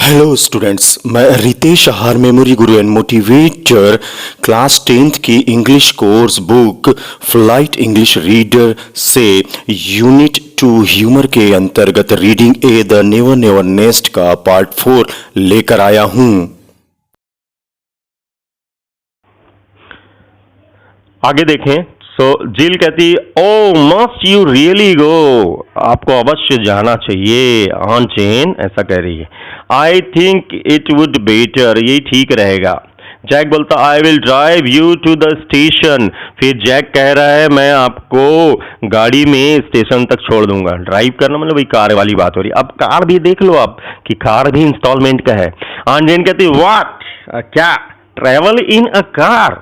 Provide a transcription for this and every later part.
Hello students, मैं रितेश आहार memory Guru and motivator class 10th की English course book flight English reader से unit 2 humour के अंतर्गत reading A the never never nest का part 4 लेकर आया हूं। आगे देखें। जिल कहती, ओ मस्ट यू रियली गो, आपको अवश्य जाना चाहिए। ऑन चेन ऐसा कह रही है। I think it would better, यही ठीक रहेगा। जैक बोलता, I will drive you to the station. फिर जैक कह रहा है, मैं आपको गाड़ी में स्टेशन तक छोड़ दूंगा। ड्राइव करना मतलब वही कार वाली बात हो रही है। अब कार भी देख लो आप कि कार भी इंस्टॉलमेंट का है। ऑन चेन कहती, व्हाट, क्या travel in a car,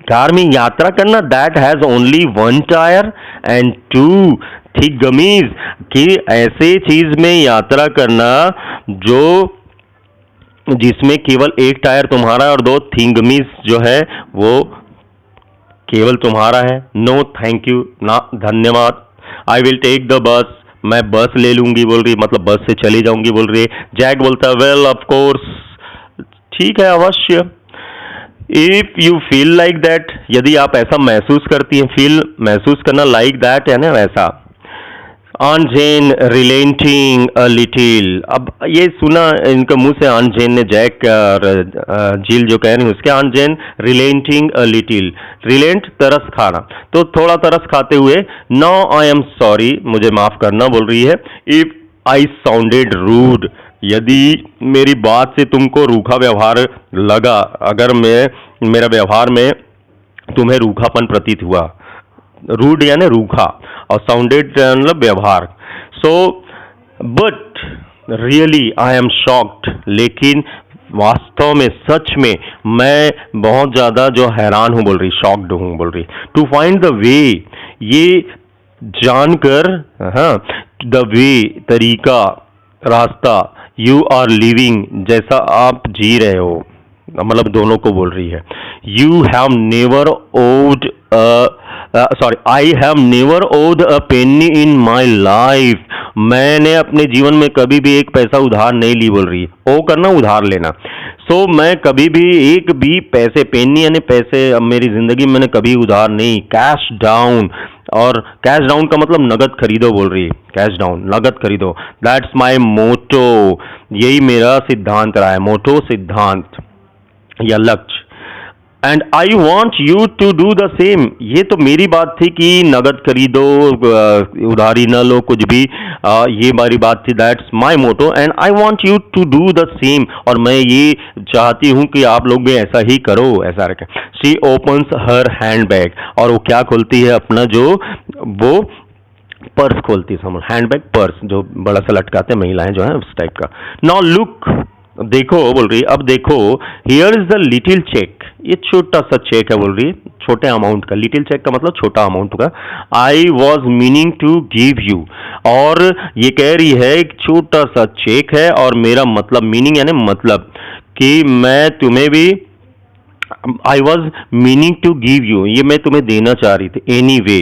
car में यात्रा करना, that has only one tyre and two thick gummies, कि ऐसे चीज में यात्रा करना जो जिसमें केवल एक टायर तुम्हारा और दो थिक गमीज जो है वो केवल तुम्हारा है। नो थैंक यू, ना धन्यवाद। I will take the bus, मैं बस ले लूंगी बोल रही, मतलब बस से चली जाऊंगी बोल रही है। जैक बोलता है, वेल ऑफ कोर्स, ठीक है, अवश्य। If you feel like that, यदि आप ऐसा महसूस करती हैं, फील महसूस करना, लाइक दैट है ना वैसा। On Jane relenting a little, अब ये सुना इनके मुंह से ऑन जेन ने, जैक और जिल जो कह रही है उसके, on Jane relenting a little, relent तरस खाना, तो थोड़ा तरस खाते हुए, नो आई एम सॉरी, मुझे माफ करना बोल रही है। इफ आई साउंडेड रूड, यदि मेरी बात से तुमको रूखा व्यवहार लगा, अगर मेरा व्यवहार में तुम्हें रूखापन प्रतीत हुआ, रूड यानी रूखा और साउंडेड मतलब व्यवहार। So but really I am shocked, लेकिन वास्तव में, सच में मैं बहुत ज्यादा जो हैरान हूं बोल रही, शॉक्ड हूं बोल रही। टू फाइंड द वे, ये जानकर, हाँ, द वे तरीका, रास्ता, यू आर लिविंग, जैसा आप जी रहे हो, मतलब दोनों को बोल रही है। You have never owed sorry, I have never owed a penny in my life, मैंने अपने जीवन में कभी भी एक पैसा उधार नहीं ली बोल रही है। ओ करना, उधार लेना। सो मैं कभी भी एक भी पैसे, पेनी यानी पैसे, अब मेरी जिंदगी में मैंने कभी उधार नहीं, कैश डाउन, और कैश डाउन का मतलब नगद खरीदो बोल रही है, कैश डाउन, नगद खरीदो। दैट्स माई मोटो, यही मेरा सिद्धांत रहा है, मोटो सिद्धांत या लक्ष्य। And I want you to do the same, ये तो मेरी बात थी कि नगद खरीदो, उधारी न लो, कुछ भी, ये मेरी बात थी। That's my motto and I want you to do the same, और मैं ये चाहती हूं कि आप लोग भी ऐसा ही करो, ऐसा रखें। She opens her hand bag, और वो क्या खोलती है, अपना जो वो पर्स खोलती है, समझ, हैंडबैग पर्स जो बड़ा सा लटकाते हैं महिलाएं जो है उस टाइप का। नाउ लुक, देखो बोल रही, अब देखो, here is the little check, ये छोटा सा चेक है बोल रही, छोटे अमाउंट का, लिटिल चेक का मतलब छोटा अमाउंट का। I was meaning to give you, और ये कह रही है एक छोटा सा चेक है, और मेरा मतलब, मीनिंग यानी मतलब, कि मैं तुम्हें भी, I was meaning to give you, ये मैं तुम्हें देना चाह रही थी। एनी वे,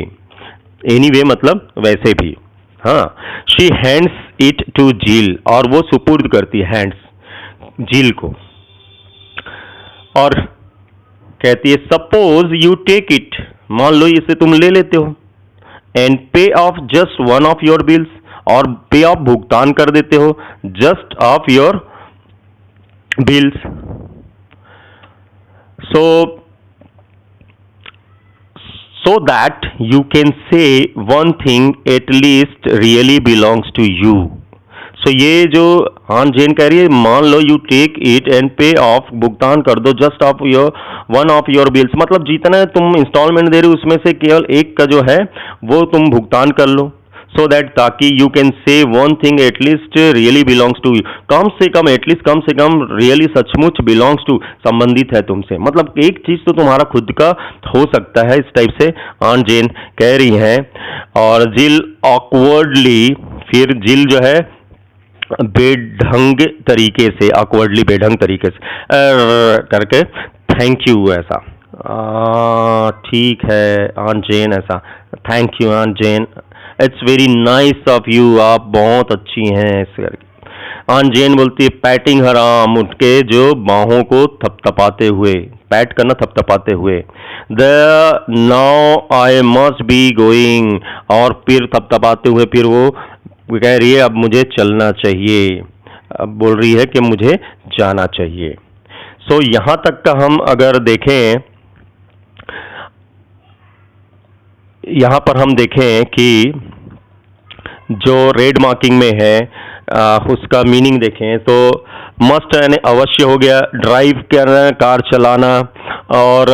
एनी वे मतलब वैसे भी, हाँ। She hands it to Jill, और वो सुपुर्द करती है, हैंड्स, जिल को, और कहती है, सपोज यू टेक इट, मान लो इसे तुम ले लेते हो, एंड पे of just one of your bills, और पे ऑफ भुगतान कर देते हो just of your bills. So that you can say one thing at least really belongs to you. So ये जो ऑन जेन कह रही है, मान लो यू टेक इट एंड पे ऑफ, भुगतान कर दो just of your one of your bills, मतलब जितना तुम इंस्टॉलमेंट दे रहे हो उसमें से केवल एक का जो है वो तुम भुगतान कर लो। सो दैट, ताकि you can say one thing at least really belongs to you, कम से कम, एटलीस्ट कम से कम, रियली सचमुच, बिलोंग्स टू संबंधित है तुमसे, मतलब एक चीज तो तुम्हारा खुद का हो सकता है, इस टाइप से ऑन जेन कह रही है। और जिल ऑकवर्डली, फिर जिल जो है बेढंग तरीके से, ऑकवर्डली बेढंग तरीके से करके, थैंक यू ऐसा, ठीक है ऑन जेन ऐसा, thank you on Jane, it's very nice of you, आप बहुत अच्छी हैं, इस करके। ऑन जेन बोलती है पैटिंग हर आर्म, उनके जो बाहों को थपथपाते हुए, पैट करना थपथपाते हुए। The now I must be going, और फिर थपथपाते हुए फिर वो कह रही है अब मुझे चलना चाहिए, अब बोल रही है कि मुझे जाना चाहिए। सो यहां तक का हम अगर देखें, यहां पर हम देखें कि जो रेड मार्किंग में है उसका मीनिंग देखें तो मस्ट यानी अवश्य हो गया, ड्राइव करना कार चलाना, और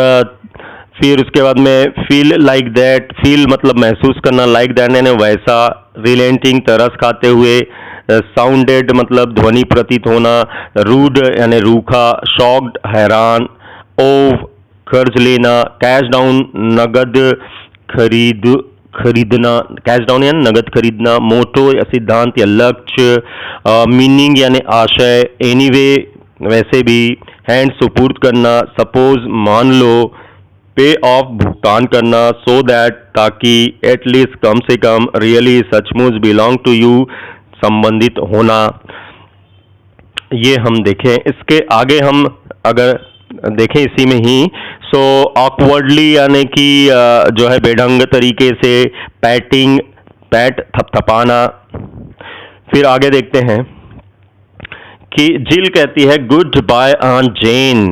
फिर उसके बाद में फील लाइक दैट, फील मतलब महसूस करना, लाइक दैट यानी वैसा, रिलेंटिंग तरस खाते हुए, साउंडेड मतलब ध्वनि प्रतीत होना, रूड यानी रूखा, शॉक्ड हैरान, ओव कर्ज लेना, कैश डाउन नगद खरीदना, कैश डाउन यानी नगद खरीदना, मोटो या सिद्धांत या लक्ष्य, मीनिंग यानी आशय, एनीवे वैसे भी, हैंड सुपुर्द करना, सपोज मान लो, पे ऑफ भुगतान करना, सो दैट ताकि, एटलीस्ट कम से कम, रियली सचमुच, बिलोंग टू यू संबंधित होना। ये हम देखें। इसके आगे हम अगर देखें इसी में ही, सो ऑकवर्डली यानी कि जो है बेढंग तरीके से, पैटिंग पैट थपथपाना। फिर आगे देखते हैं कि जिल कहती है good bye on Jane,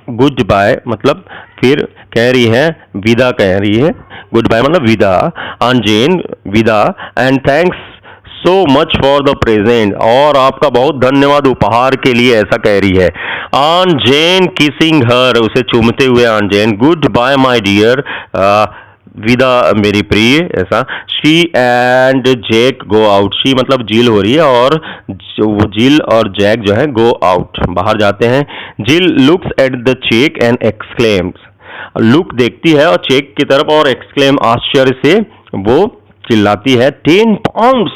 good bye मतलब फिर कह रही है विदा, कह रही है गुड बाय मतलब विदा, ऑन जेन विदा, and thanks so much for the present, और आपका बहुत धन्यवाद उपहार के लिए, ऐसा कह रही है। ऑन जेन किसिंग हर, उसे चूमते हुए on Jane, good bye my dear, विदा मेरी प्रिय, ऐसा। She and Jack go out, she मतलब जिल हो रही है, और वो जिल और जैक जो है गो आउट, बाहर जाते हैं। Jill looks at the check and exclaims, look देखती है और चेक की तरफ और एक्सक्लेम आश्चर्य से वो चिल्लाती है, 10 पाउंड्स,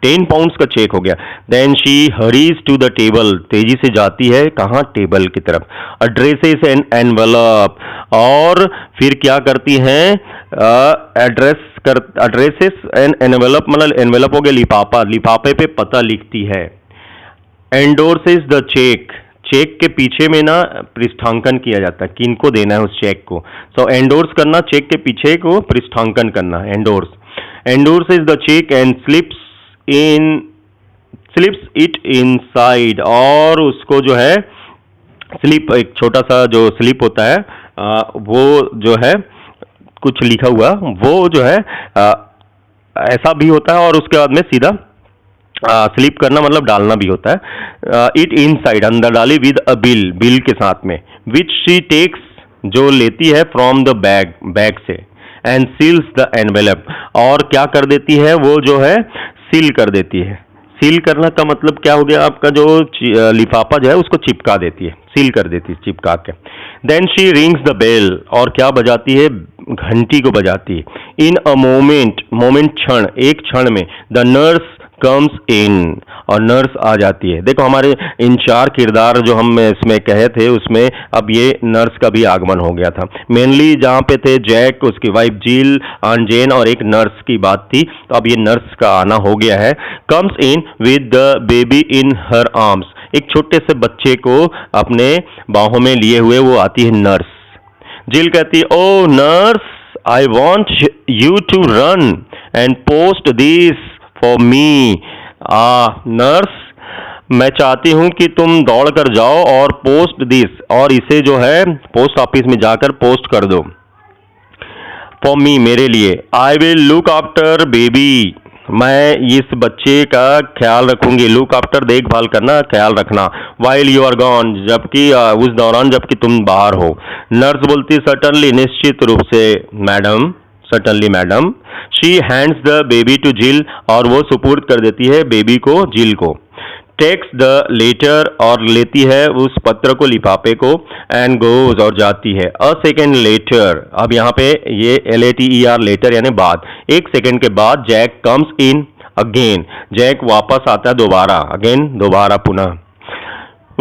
10 पाउंड्स का चेक हो गया। Then she hurries to the table, तेजी से जाती है कहाँ, टेबल की तरफ। एड्रेसेस एन एनवेलप, और फिर क्या करती हैं, एड्रेसेस एन एनवेलप मतलब एनवेलप हो गया लिफाफा, लिफाफे पे पता लिखती है। एंडोर्सेस द चेक, चेक के पीछे में ना पृष्ठांकन किया जाता है, किनको देना है उस चेक को। सो एंडोर्स करना, चेक के पीछे को पृष्ठांकन करना, endorse. Endorses the check and slips it inside, और उसको जो है स्लिप, एक छोटा सा जो स्लिप होता है वो जो है कुछ लिखा हुआ, वो जो है ऐसा भी होता है, और उसके बाद में सीधा स्लिप करना मतलब डालना भी होता है। इट इनसाइड अंदर डाली, विद अ बिल, बिल के साथ में, विच शी टेक्स जो लेती है, फ्रॉम द बैग, बैग से, एंड सील्स द एनवेलप, और क्या कर देती है वो जो है सील कर देती है। सील करना का मतलब क्या हो गया, आपका जो लिफाफा जो है उसको चिपका देती है, सील कर देती है चिपका के। Then she rings the bell, और क्या बजाती है, घंटी को बजाती है। इन अ मोमेंट, मोमेंट क्षण, एक क्षण में, द नर्स कम्स इन, और नर्स आ जाती है। देखो हमारे इन 4 किरदार जो हम इसमें कहे थे उसमें अब ये नर्स का भी आगमन हो गया था। मेनली जहाँ पे थे जैक, उसकी वाइफ जिल, ऑन जेन, और एक नर्स की बात थी, तो अब ये नर्स का आना हो गया है। Comes in with the baby in her arms, एक छोटे से बच्चे को अपने बाहों में लिए हुए वो आती है नर्स। जिल कहती है oh nurse, I want you to run and post this for me. Nurse, मैं चाहती हूं कि तुम दौड़ कर जाओ और पोस्ट दिस, और इसे जो है पोस्ट ऑफिस में जाकर पोस्ट कर दो, फॉर मी मेरे लिए। I will look after baby, मैं इस बच्चे का ख्याल रखूंगी। लुक आफ्टर देखभाल करना, ख्याल रखना। वाइल यू आर गॉन, जबकि उस दौरान जबकि तुम बाहर हो। नर्स बोलती सर्टनली, निश्चित रूप से madam, certainly madam. She hands the baby to Jill, और वो सुपुर्द कर देती है बेबी को जिल को। टेक्स द लेटर, और लेती है उस पत्र को, लिफाफे को, एंड गोज, और जाती है। अ सेकेंड लेटर, अब यहाँ पे ये LATER लेटर यानी बाद, एक सेकेंड के बाद Jack comes in again, Jack वापस आता है दोबारा, अगेन दोबारा पुनः।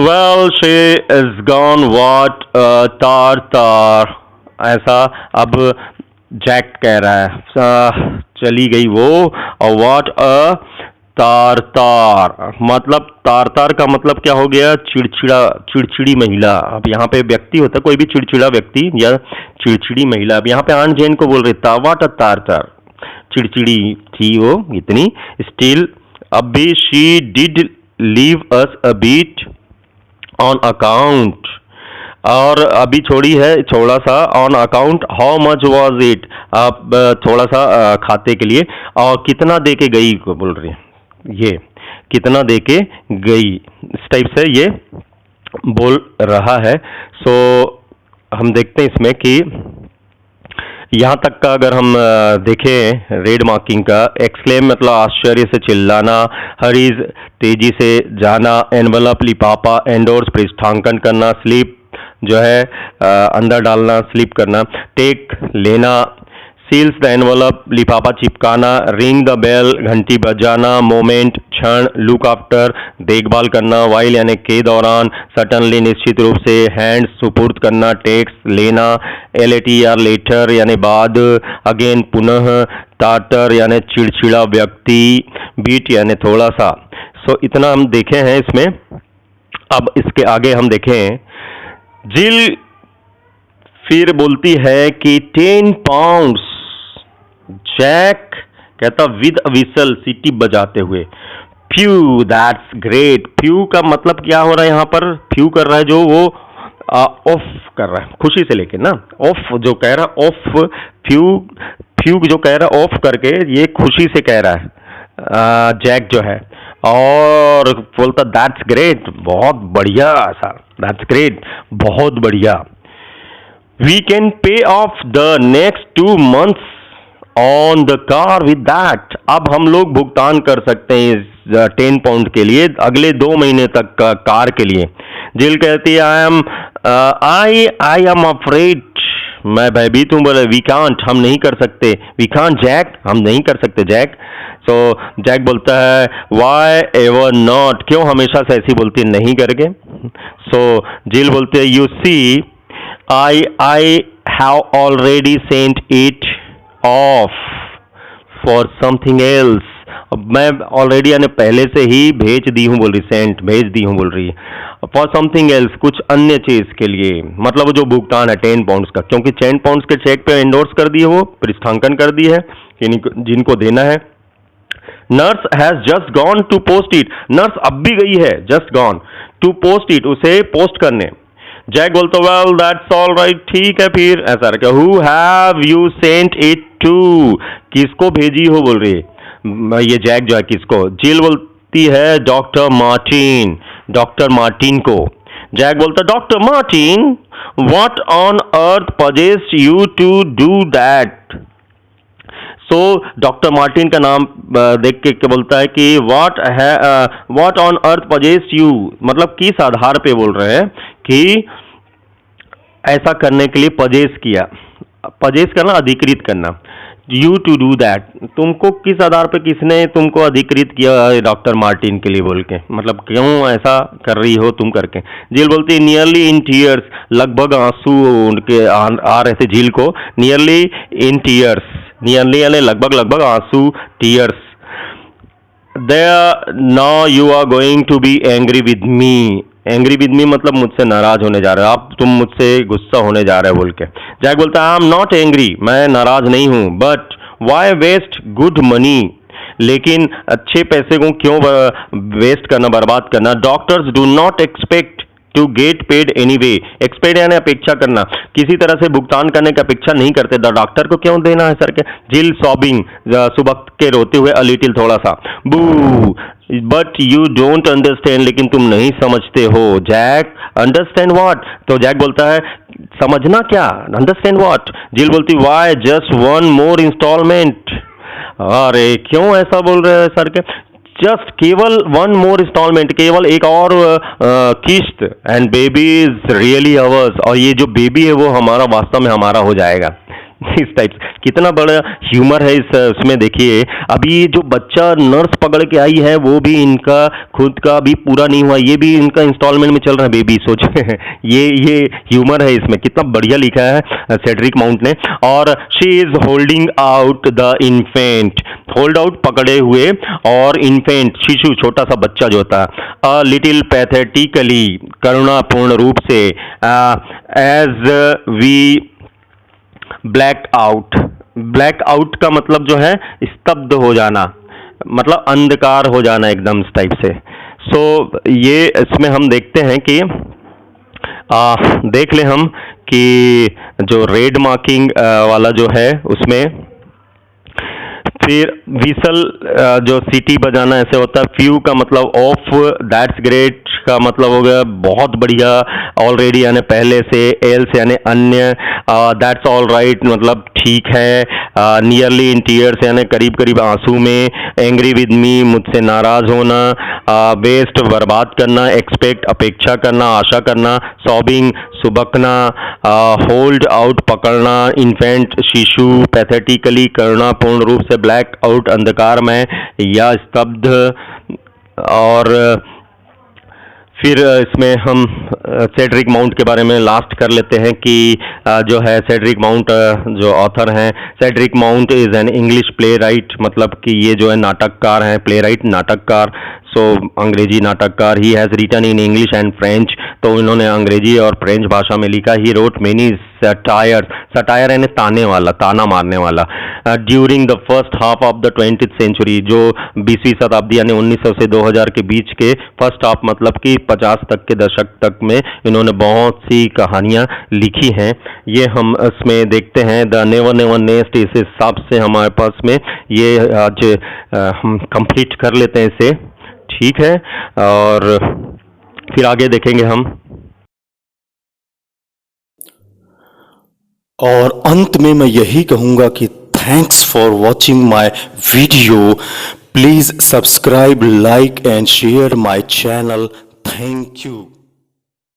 Well she is gone what तार तार, ऐसा अब जैक कह रहा है चली गई वो, और व्हाट अ तार तार, मतलब तार तार का मतलब क्या हो गया? चिड़चिड़ा, चिड़चिड़ी महिला। अब यहाँ पे व्यक्ति होता है, कोई भी चिड़चिड़ा व्यक्ति या चिड़चिड़ी महिला। अब यहाँ पे आन जैन को बोल रहे था व्हाट अ तार तार, चिड़चिड़ी थी वो इतनी। स्टिल अब भी she did leave us a bit on account, और अभी छोड़ी है थोड़ा सा, on account how much was it, आप थोड़ा सा खाते के लिए, और कितना दे के गई को बोल रही है, ये कितना दे के गई, इस टाइप से ये बोल रहा है। सो हम देखते हैं इसमें कि यहाँ तक का अगर हम देखें रेड मार्किंग का, एक्सक्लेम मतलब आश्चर्य से चिल्लाना, हरीज तेजी से जाना, एनवलप लिफाफा, एंडोर्स पृष्ठांकन करना, स्लीप जो है अंदर डालना, स्लीप करना, टेक लेना, सील्स द एनवलप लिफाफा चिपकाना, रिंग द बेल घंटी बजाना, मोमेंट क्षण, लुक आफ्टर देखभाल करना, वाइल यानी के दौरान, सटनली निश्चित रूप से, हैंड्स सुपुर्द करना, टेक्स लेना, लेटर लेटर यानी बाद, अगेन पुनः, टाटर यानी चिड़चिड़ा व्यक्ति, बीट यानी थोड़ा सा। सो इतना हम देखे हैं इसमें। अब इसके आगे हम देखें, जिल फिर बोलती है कि 10 पाउंड्स, जैक कहता विद विसल सीटी बजाते हुए, फ्यू दैट्स ग्रेट। फ्यू का मतलब क्या हो रहा है यहाँ पर? फ्यू कर रहा है जो वो ऑफ कर रहा है, खुशी से लेके ना, ऑफ जो कह रहा है, ऑफ फ्यू, फ्यू जो कह रहा है ऑफ करके, ये खुशी से कह रहा है जैक जो है, और बोलता दैट्स ग्रेट, बहुत बढ़िया ऐसा, दैट्स ग्रेट बहुत बढ़िया। We can pay off the next 2 months on the car with that. अब हम लोग भुगतान कर सकते हैं इस 10 पाउंड के लिए अगले 2 महीने तक का कार के लिए। जिल कहती है आई एम अफ्रेड, मैं भयभीत हूं। बोले वी कांट, हम नहीं कर सकते, वी कांट जैक, हम नहीं कर सकते जैक। सो जैक बोलता है वाई एवर नॉट, क्यों हमेशा से ऐसी बोलती है नहीं करके। सो जिल बोलते है you see I have already sent it off for something else, मैं ऑलरेडी यानी पहले से ही भेज दी हूं बोल रही, सेंट भेज दी हूं बोल रही है, फॉर समथिंग एल्स कुछ अन्य चीज के लिए, मतलब जो भुगतान है 10 पाउंड्स का, क्योंकि 10 पाउंड्स के चेक पे एंडोर्स कर दिए, वो पृष्ठांकन कर दी है जिनको देना है। Nurse has just gone to post it, nurse अब भी गई है, just gone to post it, उसे पोस्ट करने। जैक बोलता वेल दैट्स ऑल राइट, ठीक है फिर ऐसा रखा। Who have you sent it to, किसको भेजी हो बोल रही है ये जैक जो है, किसको? जिल बोलती है डॉक्टर मार्टिन, डॉक्टर मार्टिन को। जैक बोलता doctor Martin, what on earth possessed you to do that. So doctor Martin का नाम देख के बोलता है कि what on earth possessed you, मतलब किस आधार पे बोल रहे हैं कि ऐसा करने के लिए पजेस किया, पजेस करना अधिकृत करना, यू टू डू दैट, तुमको किस आधार पे किसने तुमको अधिकृत किया डॉक्टर मार्टिन के लिए बोल के, मतलब क्यों ऐसा कर रही हो तुम करके। झील बोलती नियरली इन टीयर्स, लगभग आंसू उनके आ रहे थे झील को, नियरली इन टीयर्स, नियरली यानी लगभग लगभग आंसू, tears. There now you are going to be angry with me, angry with me मतलब मुझसे नाराज होने जा रहे हो आप, तुम मुझसे गुस्सा होने जा रहे हो बोल के। जैक बोलता है आई एम नॉट एंग्री, मैं नाराज नहीं हूं, but why waste good money, लेकिन अच्छे पैसे को क्यों वेस्ट करना, बर्बाद करना। Doctors do not expect to get paid anyway, expect यानी अपेक्षा करना, किसी तरह से भुगतान करने की अपेक्षा नहीं करते, डॉक्टर को क्यों देना है सर के। जिल सॉबिंग, सुबह के रोते हुए, अलिटिल थोड़ा सा, बू, बट यू डोंट अंडरस्टैंड, लेकिन तुम नहीं समझते हो। जैक अंडरस्टैंड व्हाट, तो जैक बोलता है समझना क्या, अंडरस्टैंड व्हाट। जिल बोलती वाई जस्ट 1 more इंस्टॉलमेंट, अरे क्यों ऐसा बोल रहे हैं सर के, जस्ट केवल 1 more इंस्टॉलमेंट, केवल एक और किस्त, and baby is really ours, और ये जो बेबी है वो हमारा वास्तव में हमारा हो जाएगा। इस टाइप से कितना बड़ा ह्यूमर है इसमें देखिए। अभी जो बच्चा नर्स पकड़ के आई है वो भी इनका खुद का भी पूरा नहीं हुआ, ये भी इनका इंस्टॉलमेंट में चल रहा है बेबी, सोचे ये ह्यूमर है इसमें, कितना बढ़िया लिखा है सेड्रिक माउंट ने। और she is holding out the infant, hold out पकड़े हुए, और इन्फेंट शिशु छोटा सा बच्चा जो होता है, अ लिटिल पैथेटिकली करुणापूर्ण रूप से, as we black out, black out का मतलब जो है स्तब्ध हो जाना, मतलब अंधकार हो जाना एकदम इस टाइप से। सो ये इसमें हम देखते हैं कि देख ले हम कि जो रेड मार्किंग वाला जो है उसमें फिर विसल जो सिटी बजाना ऐसे होता है, फ्यू का मतलब ऑफ, दैट्स ग्रेट का मतलब हो गया बहुत बढ़िया, ऑलरेडी यानी पहले से, एल्स यानी अन्य, दैट्स ऑल राइट मतलब ठीक है, नियरली इन टीयर्स यानी करीब करीब आंसू में, एंग्री विद मी मुझसे नाराज होना, वेस्ट बर्बाद करना, एक्सपेक्ट अपेक्षा करना, आशा करना, सॉबिंग सुबकना, होल्ड आउट पकड़ना, इन्फेंट शिशु, पैथेटिकली करुणापूर्ण रूप से, ब्लैक आउट अंधकार में या स्तब्ध। और फिर इसमें हम सेड्रिक माउंट के बारे में लास्ट कर लेते हैं कि जो है सेड्रिक माउंट जो ऑथर हैं, Cedric mount is an English play right, मतलब कि ये जो है नाटककार हैं, प्ले राइट नाटककार, सो अंग्रेजी नाटककार। He has written in English and French, तो इन्होंने अंग्रेजी और फ्रेंच भाषा में लिखा। He wrote many satire, satire यानी ताने वाला, ताना मारने वाला, during the first half of the 20th century, जो 20वीं शताब्दी यानी 1900 से 2000 के बीच के फर्स्ट हाफ मतलब कि 50 तक के दशक तक में इन्होंने बहुत सी कहानियां लिखी हैं। ये हम इसमें देखते हैं द नेवर नेवर नेस्ट, इस हिसाब से हमारे पास में ये आज हम कंप्लीट कर लेते हैं इसे, ठीक है, और फिर आगे देखेंगे हम। और अंत में मैं यही कहूँगा कि thanks for watching my video, please subscribe, like and share my channel. Thank you.